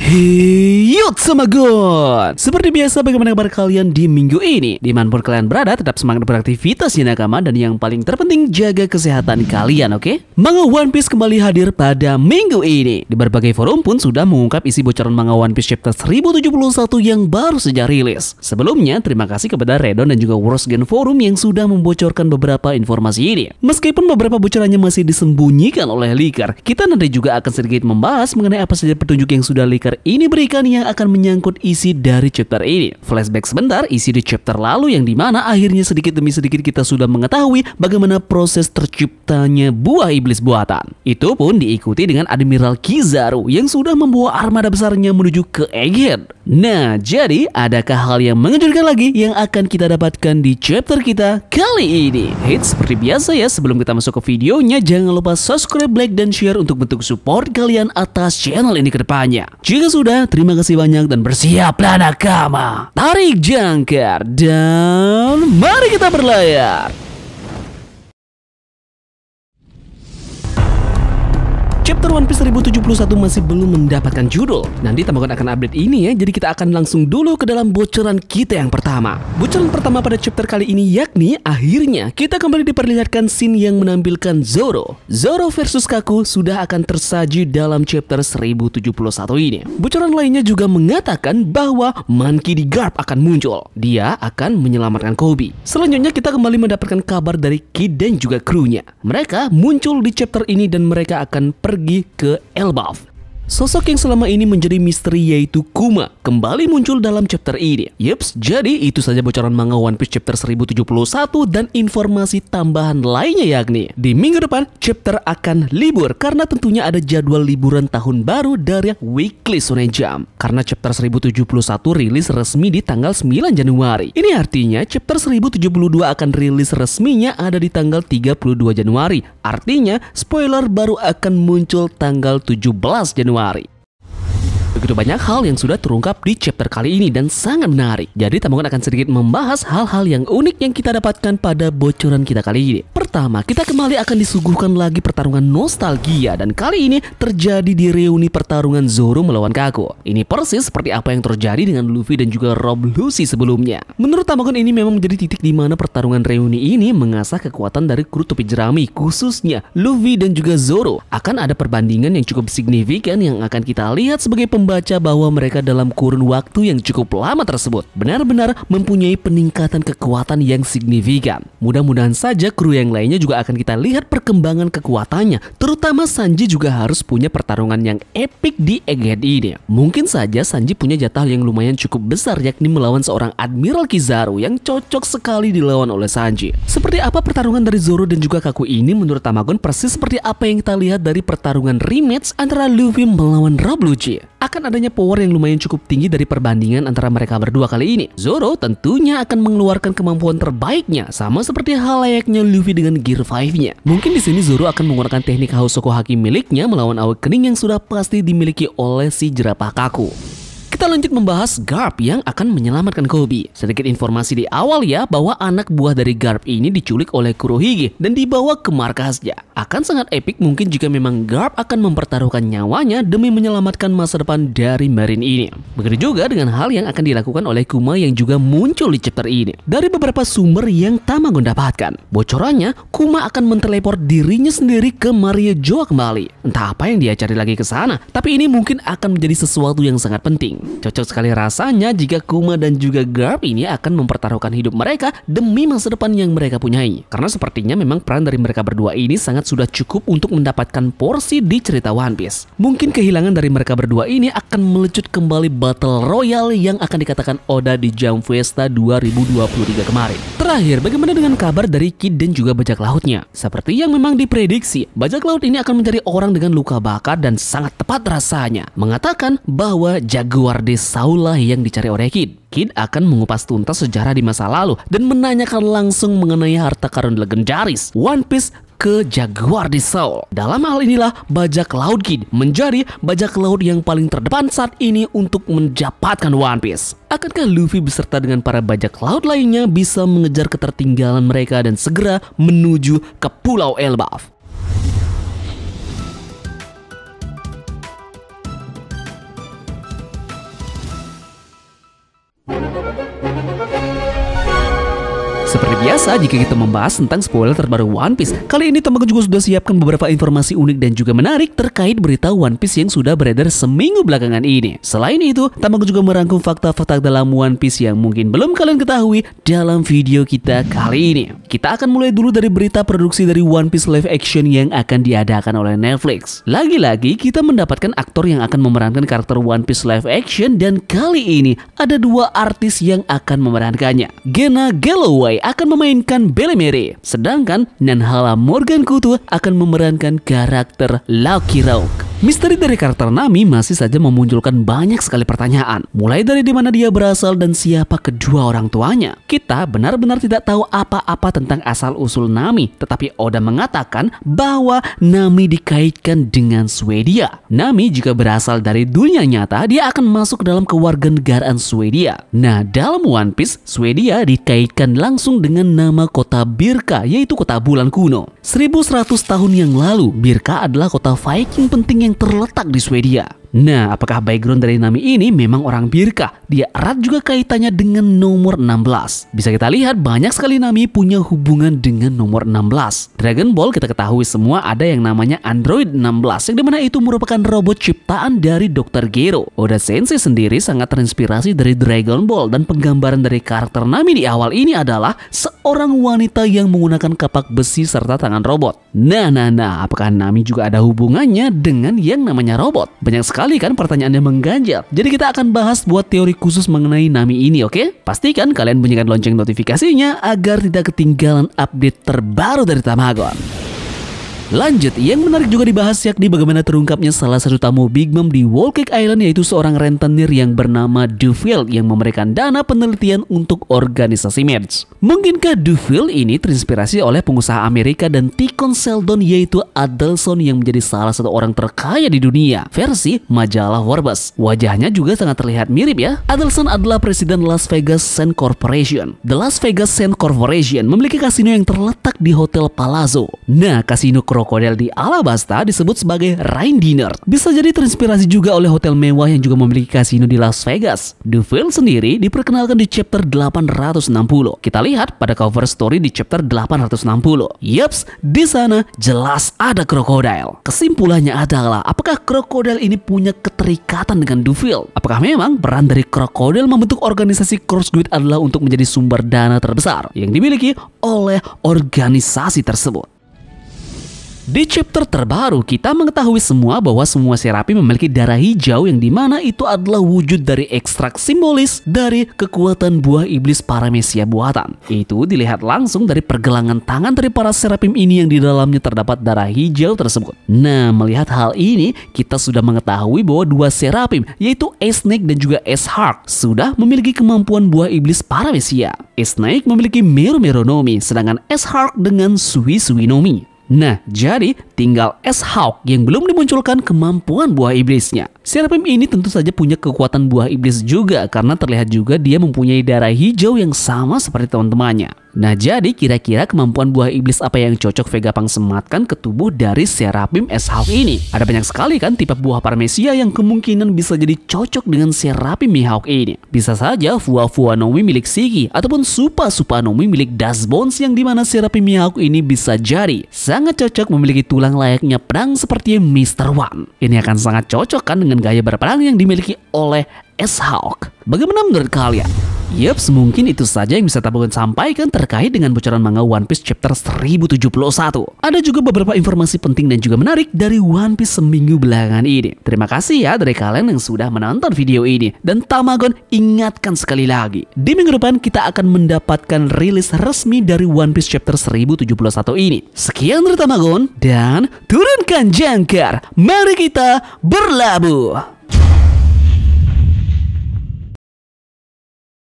Hey, yuk sama Gon. Seperti biasa, bagaimana kabar kalian di minggu ini? Dimanapun kalian berada, tetap semangat beraktivitas ya nakama. Dan yang paling terpenting, jaga kesehatan kalian, oke? Manga One Piece kembali hadir pada minggu ini. Di berbagai forum pun sudah mengungkap isi bocoran manga One Piece chapter 1071 yang baru saja rilis. Sebelumnya, terima kasih kepada Redon dan juga Worst Gen Forum yang sudah membocorkan beberapa informasi ini. Meskipun beberapa bocorannya masih disembunyikan oleh leaker, kita nanti juga akan sedikit membahas mengenai apa saja petunjuk yang sudah leaker ini berikan yang akan menyangkut isi dari chapter ini. Flashback sebentar isi di chapter lalu yang dimana akhirnya sedikit demi sedikit kita sudah mengetahui bagaimana proses terciptanya buah iblis buatan. Itu pun diikuti dengan Admiral Kizaru yang sudah membawa armada besarnya menuju ke Egghead. Nah, jadi adakah hal yang mengejutkan lagi yang akan kita dapatkan di chapter kita kali ini? Hits seperti biasa ya, sebelum kita masuk ke videonya jangan lupa subscribe, like, dan share untuk bentuk support kalian atas channel ini ke depannya. Jika sudah, terima kasih banyak dan bersiaplah nakama. Tarik jangkar dan mari kita berlayar. Chapter One Piece 1071 masih belum mendapatkan judul. Nanti Tamagon akan update ini ya, jadi kita akan langsung dulu ke dalam bocoran kita yang pertama. Bocoran pertama pada chapter kali ini yakni akhirnya kita kembali diperlihatkan scene yang menampilkan Zoro. Zoro versus Kaku sudah akan tersaji dalam chapter 1071 ini. Bocoran lainnya juga mengatakan bahwa Monkey D. Garp akan muncul. Dia akan menyelamatkan Koby. Selanjutnya kita kembali mendapatkan kabar dari Kid dan juga krunya. Mereka muncul di chapter ini dan mereka akan pergi ke Elbaf. Sosok yang selama ini menjadi misteri yaitu Kuma kembali muncul dalam chapter ini. Yups, jadi itu saja bocoran manga One Piece chapter 1071 dan informasi tambahan lainnya yakni di minggu depan chapter akan libur karena tentunya ada jadwal liburan tahun baru dari Weekly Shonen Jump. Karena chapter 1071 rilis resmi di tanggal 9 Januari. Ini artinya chapter 1072 akan rilis resminya ada di tanggal 32 Januari. Artinya spoiler baru akan muncul tanggal 17 Januari. Begitu banyak hal yang sudah terungkap di chapter kali ini dan sangat menarik. Jadi Tamagon akan sedikit membahas hal-hal yang unik yang kita dapatkan pada bocoran kita kali ini. Pertama, kita kembali akan disuguhkan lagi pertarungan nostalgia dan kali ini terjadi di reuni pertarungan Zoro melawan Kaku. Ini persis seperti apa yang terjadi dengan Luffy dan juga Rob Lucci sebelumnya. Menurut Tamagon ini memang menjadi titik di mana pertarungan reuni ini mengasah kekuatan dari kru topi jerami, khususnya Luffy dan juga Zoro. Akan ada perbandingan yang cukup signifikan yang akan kita lihat sebagai baca bahwa mereka dalam kurun waktu yang cukup lama tersebut benar-benar mempunyai peningkatan kekuatan yang signifikan. Mudah-mudahan saja kru yang lainnya juga akan kita lihat perkembangan kekuatannya, terutama Sanji juga harus punya pertarungan yang epik di Egghead ini. Mungkin saja Sanji punya jatah yang lumayan cukup besar yakni melawan seorang Admiral Kizaru yang cocok sekali dilawan oleh Sanji. Seperti apa pertarungan dari Zoro dan juga Kaku ini menurut Tamagon persis seperti apa yang kita lihat dari pertarungan rematch antara Luffy melawan Rob Lucci. Akan adanya power yang lumayan cukup tinggi dari perbandingan antara mereka berdua kali ini. Zoro tentunya akan mengeluarkan kemampuan terbaiknya sama seperti hal layaknya Luffy dengan Gear 5-nya. Mungkin di sini Zoro akan menggunakan teknik Hausoko Haki miliknya melawan awakening yang sudah pasti dimiliki oleh si jerapah Kaku. Kita lanjut membahas Garp yang akan menyelamatkan Koby. Sedikit informasi di awal ya bahwa anak buah dari Garp ini diculik oleh Kurohige dan dibawa ke markasnya. Akan sangat epik mungkin jika memang Garp akan mempertaruhkan nyawanya demi menyelamatkan masa depan dari Marine ini. Begitu juga dengan hal yang akan dilakukan oleh Kuma yang juga muncul di chapter ini. Dari beberapa sumber yang Tamagon dapatkan, bocorannya Kuma akan menteleport dirinya sendiri ke Maria Joa kembali. Entah apa yang dia cari lagi ke sana, tapi ini mungkin akan menjadi sesuatu yang sangat penting. Cocok sekali rasanya jika Kuma dan juga Garp ini akan mempertaruhkan hidup mereka demi masa depan yang mereka punyai. Karena sepertinya memang peran dari mereka berdua ini sangat sudah cukup untuk mendapatkan porsi di cerita One Piece. Mungkin kehilangan dari mereka berdua ini akan melecut kembali Battle Royale yang akan dikatakan Oda di Jump Festa 2023 kemarin. Terakhir, bagaimana dengan kabar dari Kid dan juga bajak lautnya? Seperti yang memang diprediksi, bajak laut ini akan mencari orang dengan luka bakar dan sangat tepat rasanya. Mengatakan bahwa Jaguar de Saul yang dicari oleh Kid. Kid akan mengupas tuntas sejarah di masa lalu dan menanyakan langsung mengenai harta karun legendaris One Piece ke Jaguar de Saul. Dalam hal inilah bajak laut Kid menjadi bajak laut yang paling terdepan saat ini untuk mendapatkan One Piece. Akankah Luffy beserta dengan para bajak laut lainnya bisa mengejar ketertinggalan mereka dan segera menuju ke Pulau Elbaf? Seperti biasa, jika kita membahas tentang spoiler terbaru One Piece, kali ini Tamagon juga sudah siapkan beberapa informasi unik dan juga menarik terkait berita One Piece yang sudah beredar seminggu belakangan ini. Selain itu, Tamagon juga merangkum fakta-fakta dalam One Piece yang mungkin belum kalian ketahui dalam video kita kali ini. Kita akan mulai dulu dari berita produksi dari One Piece live action yang akan diadakan oleh Netflix. Lagi-lagi kita mendapatkan aktor yang akan memerankan karakter One Piece live action, dan kali ini ada dua artis yang akan memerankannya. Gena Galloway akan memainkan Belemere, sedangkan Nanhala Morgankutu akan memerankan karakter Lucky Rock. Misteri dari karakter Nami masih saja memunculkan banyak sekali pertanyaan, mulai dari di mana dia berasal dan siapa kedua orang tuanya. Kita benar-benar tidak tahu apa-apa tentang asal-usul Nami, tetapi Oda mengatakan bahwa Nami dikaitkan dengan Swedia. Nami jika berasal dari dunia nyata, dia akan masuk ke dalam kewarganegaraan Swedia. Nah, dalam One Piece, Swedia dikaitkan langsung dengan nama kota Birka, yaitu kota bulan kuno. 1100 tahun yang lalu, Birka adalah kota Viking penting yang terletak di Swedia. Nah, apakah background dari Nami ini memang orang Birka? Dia erat juga kaitannya dengan nomor 16. Bisa kita lihat banyak sekali Nami punya hubungan dengan nomor 16. Dragon Ball kita ketahui semua ada yang namanya Android 16, yang dimana itu merupakan robot ciptaan dari Dr. Gero. Oda Sensei sendiri sangat terinspirasi dari Dragon Ball, dan penggambaran dari karakter Nami di awal ini adalah seorang wanita yang menggunakan kapak besi serta tangan robot. Nah, apakah Nami juga ada hubungannya dengan yang namanya robot? Banyak sekali kan pertanyaannya mengganjal. Jadi kita akan bahas buat teori khusus mengenai Nami ini, oke? Pastikan kalian bunyikan lonceng notifikasinya agar tidak ketinggalan update terbaru dari Tamagon. Lanjut, yang menarik juga dibahas yakni bagaimana terungkapnya salah satu tamu Big Mom di Whole Cake Island, yaitu seorang rentenir yang bernama Dufil yang memberikan dana penelitian untuk organisasi Merge. Mungkinkah Dufil ini terinspirasi oleh pengusaha Amerika dan Ticon Seldon, yaitu Adelson yang menjadi salah satu orang terkaya di dunia versi majalah Forbes. Wajahnya juga sangat terlihat mirip ya. Adelson adalah presiden Las Vegas Sands Corporation. The Las Vegas Sands Corporation memiliki kasino yang terletak di Hotel Palazzo. Nah, kasino krokodil di Alabasta disebut sebagai Rain Dinner. Bisa jadi terinspirasi juga oleh hotel mewah yang juga memiliki kasino di Las Vegas. Dufil sendiri diperkenalkan di chapter 860. Kita lihat pada cover story di chapter 860. Yaps, di sana jelas ada krokodil. Kesimpulannya adalah, apakah krokodil ini punya keterikatan dengan Dufil? Apakah memang peran dari krokodil membentuk organisasi Cross Guild adalah untuk menjadi sumber dana terbesar yang dimiliki oleh organisasi tersebut? Di chapter terbaru, kita mengetahui semua bahwa semua Serapi memiliki darah hijau yang dimana itu adalah wujud dari ekstrak simbolis dari kekuatan buah iblis Paramecia buatan. Itu dilihat langsung dari pergelangan tangan dari para Serapim ini yang di dalamnya terdapat darah hijau tersebut. Nah, melihat hal ini, kita sudah mengetahui bahwa dua Serapim, yaitu S-Snake dan juga S-Hark, sudah memiliki kemampuan buah iblis Paramecia. S-Snake memiliki Meru Meronomi, sedangkan S-Hark dengan Sui Sui Nomi. Nah, jadi tinggal S-Hawk yang belum dimunculkan kemampuan buah iblisnya. Serapim ini tentu saja punya kekuatan buah iblis juga, karena terlihat juga dia mempunyai darah hijau yang sama seperti teman-temannya. Nah, jadi kira-kira kemampuan buah iblis apa yang cocok Vegapunk sematkan ke tubuh dari Serapim S-Hawk ini? Ada banyak sekali kan tipe buah Paramecia yang kemungkinan bisa jadi cocok dengan Serapim Mihawk ini. Bisa saja Fua Fua Nomi milik Shiki, ataupun Supa Supa Nomi milik Dust Bones, yang dimana Serapim Mihawk ini bisa jadi sangat cocok memiliki tulang layaknya pedang seperti Mr. One. Ini akan sangat cocok kan dengan gaya berperang yang dimiliki oleh S-Hawk. Bagaimana menurut kalian? Yaps, mungkin itu saja yang bisa Tamagon sampaikan terkait dengan bocoran manga One Piece chapter 1071. Ada juga beberapa informasi penting dan juga menarik dari One Piece seminggu belakangan ini. Terima kasih ya dari kalian yang sudah menonton video ini. Dan Tamagon ingatkan sekali lagi, di minggu depan kita akan mendapatkan rilis resmi dari One Piece chapter 1071 ini. Sekian dari Tamagon, dan turunkan jangkar, mari kita berlabuh.